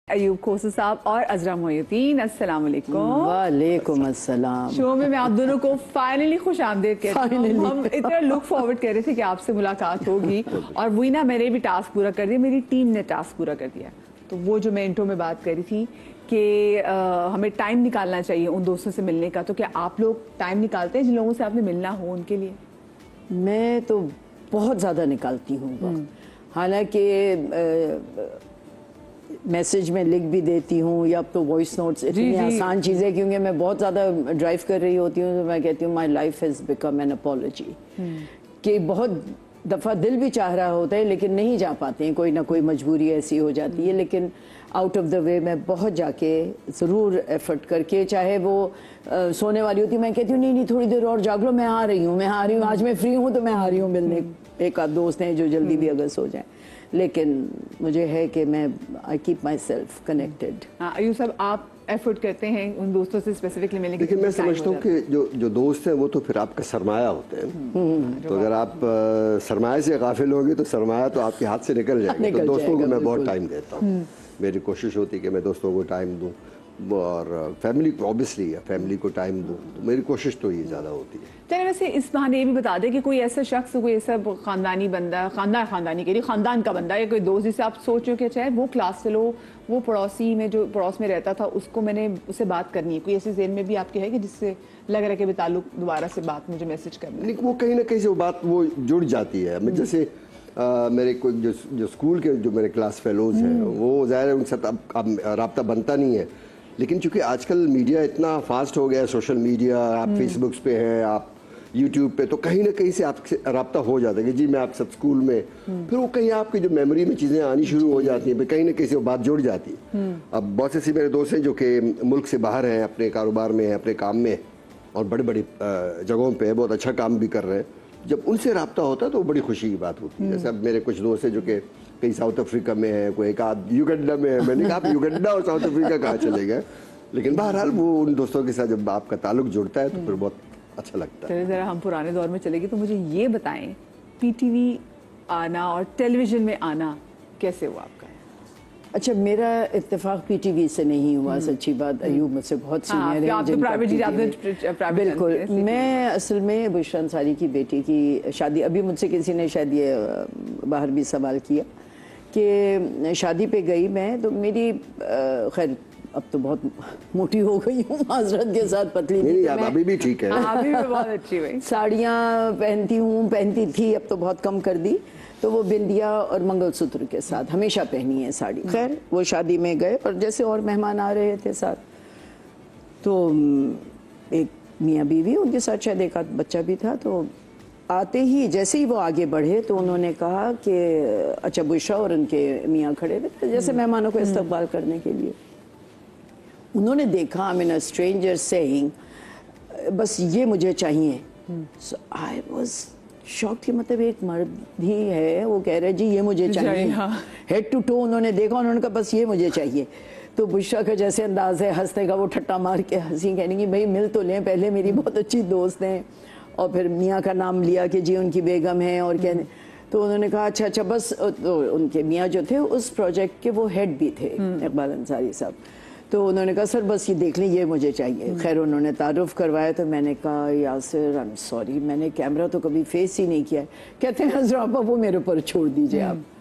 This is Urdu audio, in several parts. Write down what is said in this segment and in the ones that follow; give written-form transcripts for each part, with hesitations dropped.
ایوب کوسو صاحب اور عذرا محی الدین، السلام علیکم۔ وعلیکم السلام۔ شو میں آپ دونوں کو فائنلی خوش آمدید کہتی ہوں۔ ہم اتنا لک فارورڈ کر رہے تھے کہ آپ سے ملاقات ہوگی، اور وہی نا میں نے بھی ٹاسک پورا کر دیا، میری ٹیم نے ٹاسک پورا کر دیا۔ تو وہ جو میں انٹرو میں بات کر رہی تھی کہ ہمیں ٹائم نکالنا چاہیے ان دوستوں سے ملنے کا، تو کیا آپ لوگ ٹائم نکالتے ہیں جن لوگوں سے آپ نے ملنا ہو ان کے لیے؟ میں تو بہت زیادہ نکالتی ہوں، حالانکہ میسج میں لکھ بھی دیتی ہوں، یا اب تو وائس نوٹس اتنی آسان چیز ہے، کیونکہ میں بہت زیادہ ڈرائیو کر رہی ہوتی ہوں، تو میں کہتی ہوں my life has become an apology, کہ بہت دفعہ دل بھی چاہ رہا ہوتا ہے لیکن نہیں جا پاتے ہیں، کوئی نہ کوئی مجبوری ایسی ہو جاتی ہے، لیکن آؤٹ آف دا وے میں بہت جا کے ضرور ایفرٹ کر کے، چاہے وہ سونے والی ہوتی ہے میں کہتی ہوں نہیں تھوڑی دیر اور جاگ لو، میں آ رہی ہوں آج میں فری ہوں تو میں آ رہی ہوں ملنے، ایک آدھ دوست ہیں جو جلدی بھی اگر سو جائیں، لیکن مجھے ہے کہ میں I keep my self connected. Ayub صاحب آپ ایفرٹ کرتے ہیں ان دوستوں سے اسپیسیفکلی ملنے کے؟ لیکن میں سمجھتا ہوں کہ جو دوست ہیں وہ تو پھر آپ کا سرمایہ ہوتے ہیں، تو اگر آپ سرمایہ سے غافل ہوں گے تو سرمایہ تو آپ کے ہاتھ سے نکل جائے گا۔ تو دوستوں کو میں بہت ٹائم دیتا ہوں، میری کوشش ہوتی ہے کہ میں دوستوں کو ٹائم دوں، اور فیملی کو اوبیسلی فیملی کو ٹائم دوں، تو میری کوشش تو یہ زیادہ ہوتی ہے۔ چلے ویسے اس بہانے یہ بھی بتا دیں کہ کوئی ایسا شخص، کوئی ایسا خاندانی بندہ، خاندانی کے لیے خاندان کا بندہ، یا کوئی دوست جسے آپ سوچ رہے ہو کہ چاہے وہ کلاس فیلو، وہ پڑوسی میں جو پڑوس میں رہتا تھا، اس کو میں نے اسے بات کرنی ہے، کوئی ایسی ذہن میں بھی آپ کے ہے کہ جس سے لگ رہا ہے کہ بے تعلق دوبارہ سے بات مجھے میسج کرنا ہے؟ وہ کہیں نہ کہیں سے وہ بات وہ جڑ جاتی ہے۔ جیسے میرے کوئی جو اسکول کے جو میرے کلاس فیلوز ہیں، وہ ظاہر ہے ان سے اب رابطہ بنتا نہیں ہے، لیکن چونکہ آج کل میڈیا اتنا فاسٹ ہو گیا ہے، سوشل میڈیا، آپ فیس بکس پہ ہیں، آپ یوٹیوب پہ، تو کہیں نہ کہیں سے آپ سے رابطہ ہو جاتا ہے کہ جی میں آپ سب اسکول میں، پھر وہ کہیں آپ کی جو میموری میں چیزیں آنی شروع ہو جاتی ہیں، پھر کہیں نہ کہیں سے وہ بات جڑ جاتی ہے۔ اب بہت سے میرے دوست ہیں جو کہ ملک سے باہر ہیں، اپنے کاروبار میں ہیں، اپنے کام میں، اور بڑی بڑی جگہوں پہ بہت اچھا کام بھی کر رہے ہیں، جب ان سے رابطہ ہوتا ہے تو وہ بڑی خوشی کی بات ہوتی ہے۔ جیسے اب میرے کچھ دوست ہیں جو کہ کئی ساؤتھ افریقہ میں ہیں، کوئی ایک آدھ یوگنڈا میں ہے، میں نے کہا آپ یوگنڈا اور ساؤتھ افریقہ کہاں چلے گئے، لیکن بہرحال وہ ان دوستوں کے ساتھ جب آپ کا تعلق جڑتا ہے تو پھر بہت اچھا لگتا ہے۔ ذرا ہم پرانے دور میں چلے گئے، تو مجھے یہ بتائیں پی ٹی وی آنا اور ٹیلی ویژن میں آنا کیسے ہوا آپ کا؟ اچھا، میرا اتفاق پی ٹی وی سے نہیں ہوا، سچی بات، ایوب مجھ سے بہت سینئر ہیں۔ بالکل، میں اصل میں بشرا انصاری کی بیٹی کی شادی، ابھی مجھ سے کسی نے شاید یہ باہر بھی سوال کیا کہ شادی پہ گئی میں، تو میری خیر اب تو بہت موٹی ہو گئی ہوں معذرت کے ساتھ، پتلی نہیں، ابھی بھی ٹھیک ہے، ابھی بھی بہت اچھی ہوئی، ساڑیاں پہنتی تھی، اب تو بہت کم کر دی، تو وہ بندیا اور منگل سوتر کے ساتھ ہمیشہ پہنی ہے ساڑی۔ خیر وہ شادی میں گئے، اور جیسے اور مہمان آ رہے تھے ساتھ، تو ایک میاں بیوی، ان کے ساتھ شاید ایک بچہ بھی تھا، تو آتے ہی جیسے ہی وہ آگے بڑھے تو انہوں نے کہا کہ اچھا بشرا اور ان کے میاں کھڑے تھے جیسے مہمانوں کو استقبال کرنے کے لیے، انہوں نے دیکھا I mean a stranger saying بس یہ مجھے چاہیے، so I was shocked کہ مطلب ایک مرد ہی ہے، وہ کہہ رہے جی یہ مجھے چاہیے، ہیڈ ٹو ٹو انہوں نے دیکھا، انہوں نے کہا بس یہ مجھے چاہیے۔ تو بشرا کا جیسے انداز ہے ہنسنے کا، وہ ٹھٹا مار کے ہنسی، کہنے کی بھائی مل تو لیں، پہلے میری بہت اچھی دوست ہیں، اور پھر میاں کا نام لیا کہ جی ان کی بیگم ہے، اور کہنے، تو انہوں نے کہا اچھا بس، تو ان کے میاں جو تھے اس پروجیکٹ کے وہ ہیڈ بھی تھے، اقبال انصاری صاحب، تو انہوں نے کہا سر بس یہ دیکھ لیں یہ مجھے چاہیے۔ خیر انہوں نے تعارف کروایا، تو میں نے کہا یاسر I'm sorry، میں نے کیمرہ تو کبھی فیس ہی نہیں کیا ہے، کہتے ہیں حضرت آپا وہ میرے اوپر چھوڑ دیجئے آپ۔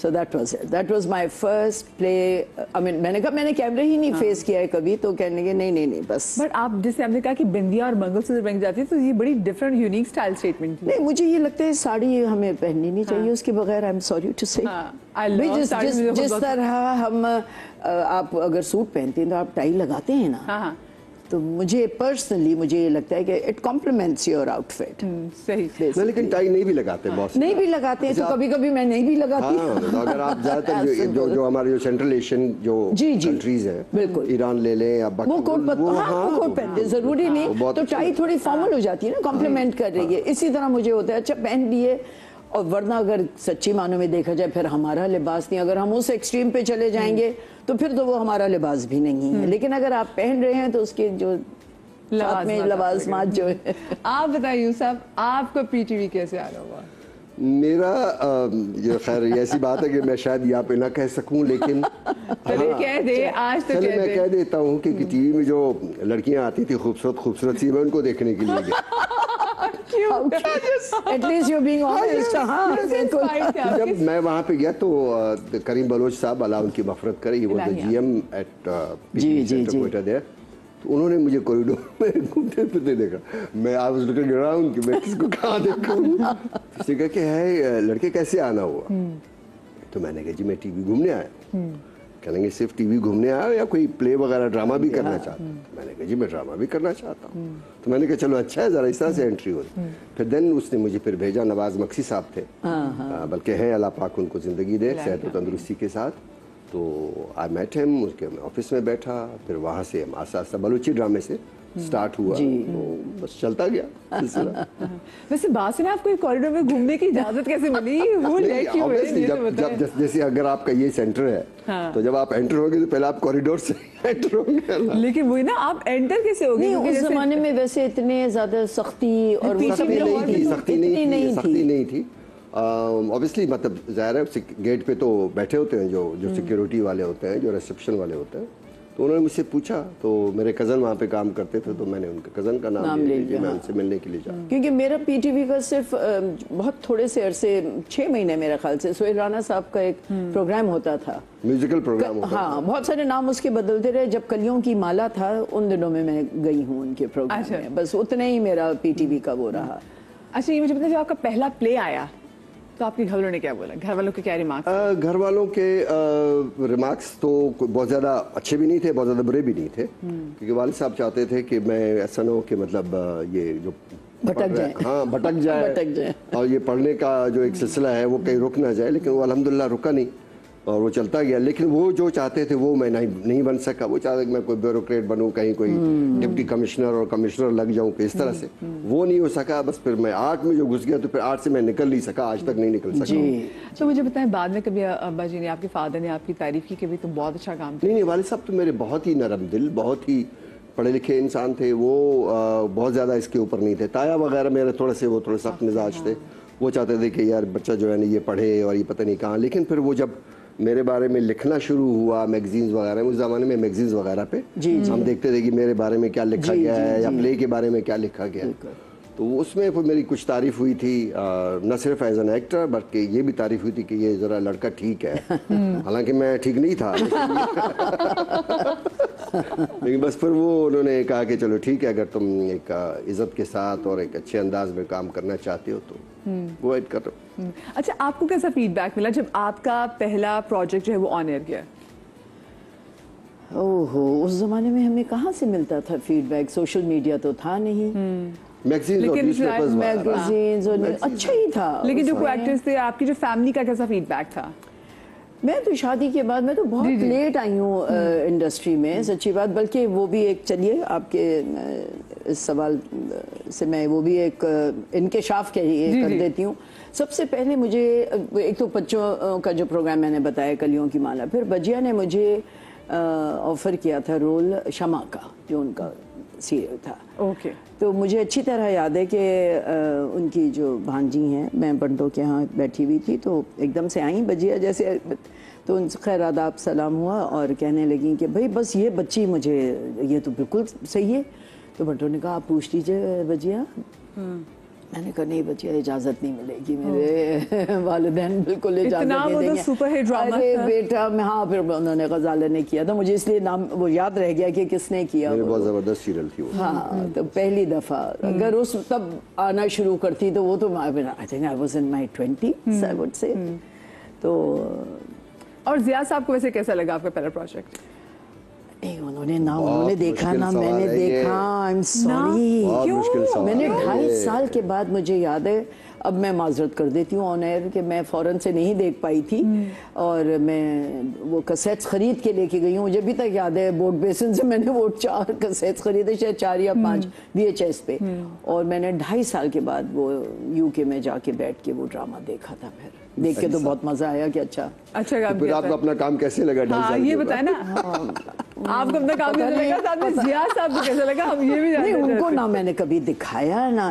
So that was my first play، میں نے کہا میں نے کیمرہ ہی نہیں فیس کیا ہے کبھی، تو کہنے کے نہیں بس۔ بٹ آپ جیسے آپ نے کہا کہ بندیا اور منگل سوتر پہن جاتی ہے، تو یہ بڑی ڈفرنٹ یونیک سٹائل اسٹیٹمنٹ ہے۔ نہیں مجھے یہ لگتا ہے ساڑی ہمیں پہننی نہیں چاہیے، اس کے بغیر I'm sorry to say، جس طرح ہم آپ اگر سوٹ پہنتے ہیں تو آپ ٹائی لگاتے ہیں نا، تو مجھے پرسنلی مجھے یہ لگتا ہے کہ it compliments your outfit. صحیح، لیکن ٹائی نہیں بھی لگاتے، بہت نہیں بھی لگاتے ہیں، تو کبھی کبھی میں نہیں بھی لگاتی۔ اگر آپ زیادہ تر جو ہمارے جو سینٹرل ایشین جو کنٹریز ہیں، بالکل ایران لے لیں یا وہ کوٹ پہنتے، ضروری نہیں، تو ٹائی تھوڑی فارمل ہو جاتی ہے نا، کمپلیمنٹ کر رہی ہے، اسی طرح مجھے ہوتا ہے اچھا پہن لیے، اور ورنہ اگر سچی معنوں میں دیکھا جائے پھر ہمارا لباس نہیں، اگر ہم اس ایکسٹریم پہ چلے جائیں گے تو پھر تو وہ ہمارا لباس بھی نہیں ہے، لیکن اگر آپ پہن رہے ہیں تو اس کے جو لوازمات جو ہے۔ آپ بتائیے صاحب آپ کو پی ٹی وی کیسے آ رہا ہوا؟ میرا یہ خیر ایسی بات ہے کہ میں شاید یہاں پہ نہ کہہ سکوں، لیکن کہہ دے آج تو چلے میں کہہ دیتا ہوں کہ ٹی وی میں جو لڑکیاں آتی تھی خوبصورت خوبصورت سی، میں ان کو دیکھنے کے لیے گیا. At least you're being honest. جب میں وہاں پہ گیا تو کریم بلوچ صاحب اللہ ان کی مغفرت کرے، یہ وہ جی ایم ایٹ کوئٹہ دیا، تو انہوں نے مجھے کوریڈور میں گھومتے پھرتے دیکھا. میں آئی واز لوکنگ اراؤنڈ کہ میں کس کو کہاں دیکھوں. اس نے کہا کہ ہے لڑکے کیسے آنا ہوا؟ تو میں نے کہا جی میں ٹی وی گھومنے آیا. کہیں گے صرف ٹی وی گھومنے آیا یا کوئی پلے وغیرہ ڈرامہ بھی کرنا چاہتا ہوں؟ میں نے کہا جی میں ڈرامہ بھی کرنا چاہتا ہوں. تو میں نے کہا چلو اچھا ہے، ذرا اس طرح سے انٹری ہوئی. پھر دین اس نے مجھے پھر بھیجا، نواز مکسی صاحب تھے، بلکہ ہیں اللہ پاک ان کو زندگی دے صحت و تندرستی کے ساتھ. تو آئی میٹ ہم، اس کے آفس میں بیٹھا، پھر وہاں سے ہم آہستہ آہستہ بلوچی ڈرامے سے سٹارٹ ہوا، تو بس چلتا گیا سلسلہ. ویسے بات سنا آپ کو کوریڈور میں گھومنے کی اجازت کیسے ملی؟ جیسے اگر آپ کا یہ سینٹر ہے تو جب آپ انٹر ہوگے تو پہلے آپ کوریڈور سے انٹر ہوں گے. لیکن وہی نا، آپ انٹر کیسے ہوگے؟ اس زمانے میں ویسے اتنے زیادہ سختی اور سختی نہیں تھی. اوبیسلی مطلب ظاہر ہے گیٹ پہ تو بیٹھے ہوتے ہیں جو سیکیورٹی والے ہوتے ہیں، جو ریسیپشن والے ہوتے ہیں. تو انہوں نے مجھ سے پوچھا، تو میرے کزن وہاں پہ کام کرتے تھے، تو میں نے ان کے کزن کا نام لے لیا، میں ان سے ملنے کے لیے جا. کیونکہ میرا پی ٹی وی کا صرف بہت تھوڑے سے عرصے 6 مہینے میرے خیال سے سہیل رانا صاحب کا ایک پروگرام ہوتا تھا، میوزیکل پروگرام ہوتا تھا. ہاں، بہت سارے نام اس کے بدلتے رہے. جب کلیوں کی مالا تھا ان دنوں میں گئی ہوں ان کے پروگرام میں، بس اتنا ہی میرا پی ٹی وی کا وہ رہا. اچھا یہ مجھے پتا، جب آپ کا پہلا پلے آیا تو آپ کے گھر والوں نے کیا بولا؟ گھر والوں کے کیا ریمارکس؟ گھر والوں کے ریمارکس تو بہت زیادہ اچھے بھی نہیں تھے، بہت زیادہ برے بھی نہیں تھے، کیونکہ والد صاحب چاہتے تھے کہ میں ایسا نہ ہو کہ مطلب یہ جو بھٹک جائے اور یہ پڑھنے کا جو ایک سلسلہ ہے وہ کہیں رک نہ جائے. لیکن وہ الحمدللہ رکا نہیں اور وہ چلتا گیا. لیکن وہ جو چاہتے تھے وہ میں نہیں بن سکا. وہ چاہتے کہ میں کوئی بیوروکریٹ بنوں، کہیں کوئی ڈپٹی کمشنر اور کمشنر لگ جاؤں کہ اس طرح سے، وہ نہیں ہو سکا. بس پھر میں آرٹ میں جو گھس گیا تو پھر آرٹ سے میں نکل نہیں سکا، آج تک نہیں نکل سکا. تو مجھے بتائیں، بعد میں کبھی ابا جی نے، آپ کے فادر نے آپ کی تعریف کی کہ بھی تم بہت اچھا کام کیا؟ نہیں، والد صاحب تو میرے بہت ہی نرم دل، بہت ہی پڑھے لکھے انسان تھے. وہ بہت زیادہ اس کے اوپر نہیں تھے. تایا وغیرہ میرے تھوڑے سخت مزاج تھے. وہ چاہتے تھے کہ یار بچہ جو ہے نا یہ پڑھے اور یہ پتہ نہیں کہاں. لیکن پھر وہ جب میرے بارے میں لکھنا شروع ہوا میگزینز وغیرہ میں، اس زمانے میں میگزینز وغیرہ پہ ہم دیکھتے تھے کہ میرے بارے میں کیا لکھا گیا ہے یا پلے کے بارے میں کیا لکھا گیا ہے. تو اس میں میری کچھ تعریف ہوئی تھی، نہ صرف ایز این ایکٹر بلکہ یہ بھی تعریف ہوئی تھی کہ یہ ذرا لڑکا ٹھیک ہے. حالانکہ میں ٹھیک نہیں تھا، لیکن بس پھر وہ انہوں نے کہا کہ چلو ٹھیک ہے، اگر تم ایک عزت کے ساتھ اور ایک اچھے انداز میں کام کرنا چاہتے ہو تو وہ ایڈ کرو. اچھا آپ کو کیسا فیڈ بیک ملا جب آپ کا پہلا پروجیکٹ جو ہے وہ آن ایئر گیا؟ اس زمانے میں ہمیں کہاں سے ملتا تھا فیڈ بیک؟ سوشل میڈیا تو تھا نہیں. میگزینز اچھا ہی تھا. لیکن جو کوئی ایکٹرز تھے، آپ کی جو فیملی کا کیسا فیڈ بیک تھا؟ میں تو شادی کے بعد، میں تو بہت لیٹ آئی ہوں انڈسٹری میں، سچی بات. بلکہ وہ بھی ایک، چلیے آپ کے اس سوال سے میں وہ بھی ایک انکشاف کر دیتی ہوں. سب سے پہلے مجھے ایک تو بچوں کا جو پروگرام میں نے بتایا کلیوں کی مالا، پھر بجیا نے مجھے آفر کیا تھا رول شمع کا، جو ان کا سیریل تھا. اوکے. تو مجھے اچھی طرح یاد ہے کہ ان کی جو بھانجی ہیں، میں بنٹوں کے ہاں بیٹھی ہوئی تھی، تو ایک دم سے آئیں بجیا جیسے، تو ان سے خیر آداب سلام ہوا اور کہنے لگیں کہ بھائی بس یہ بچی مجھے، یہ تو بالکل صحیح ہے. تو بنٹوں نے کہا آپ پوچھ لیجیے بجیا. میں نے کہا نہیں بچیا اجازت نہیں ملے گی، میرے والدین بالکل اجازت نہیں دیں گے. ارے بیٹا، ہاں پھر انہوں نے غزالہ نے کیا تھا، مجھے اس لیے نام وہ یاد رہ گیا کہ کس نے کیا. بہت زبردست سیریل تھی وہ. ہاں، تو پہلی دفعہ اگر اس تب آنا شروع کرتی تو وہ تو I think I was in my 20s I would say. تو اور زیاد صاحب کو ویسے کیسا لگا آپ کا پہلا پروجیکٹ؟ انہوں نے دیکھا نہ میں نے دیکھا. آئی ایم سوری، میں نے 2.5 سال کے بعد، مجھے یاد ہے، اب میں معذرت کر دیتی ہوں آن ایئر کہ میں فوراً سے نہیں دیکھ پائی تھی، اور میں وہ کسیٹس خرید کے لے کے گئی ہوں. مجھے ابھی تک یاد ہے بورڈ بیسن سے میں نے وہ 4 کسیٹس خریدے، شاید 4 یا 5 VHS پہ، اور میں نے 2.5 سال کے بعد وہ UK میں جا کے بیٹھ کے وہ ڈرامہ دیکھا تھا. پھر دیکھ کے تو بہت مزہ آیا کہ اچھا کام. پھر آپ کو اپنا کام کیسے لگا 2.5 سال؟ یہ بتائیں نا، آپ کو اپنا کام کیسے لگا؟ ساتھ میں زیاد صاحب کو کیسے لگا؟ ہم یہ بھی نہیں، ان کو نہ میں نے کبھی دکھایا، نہ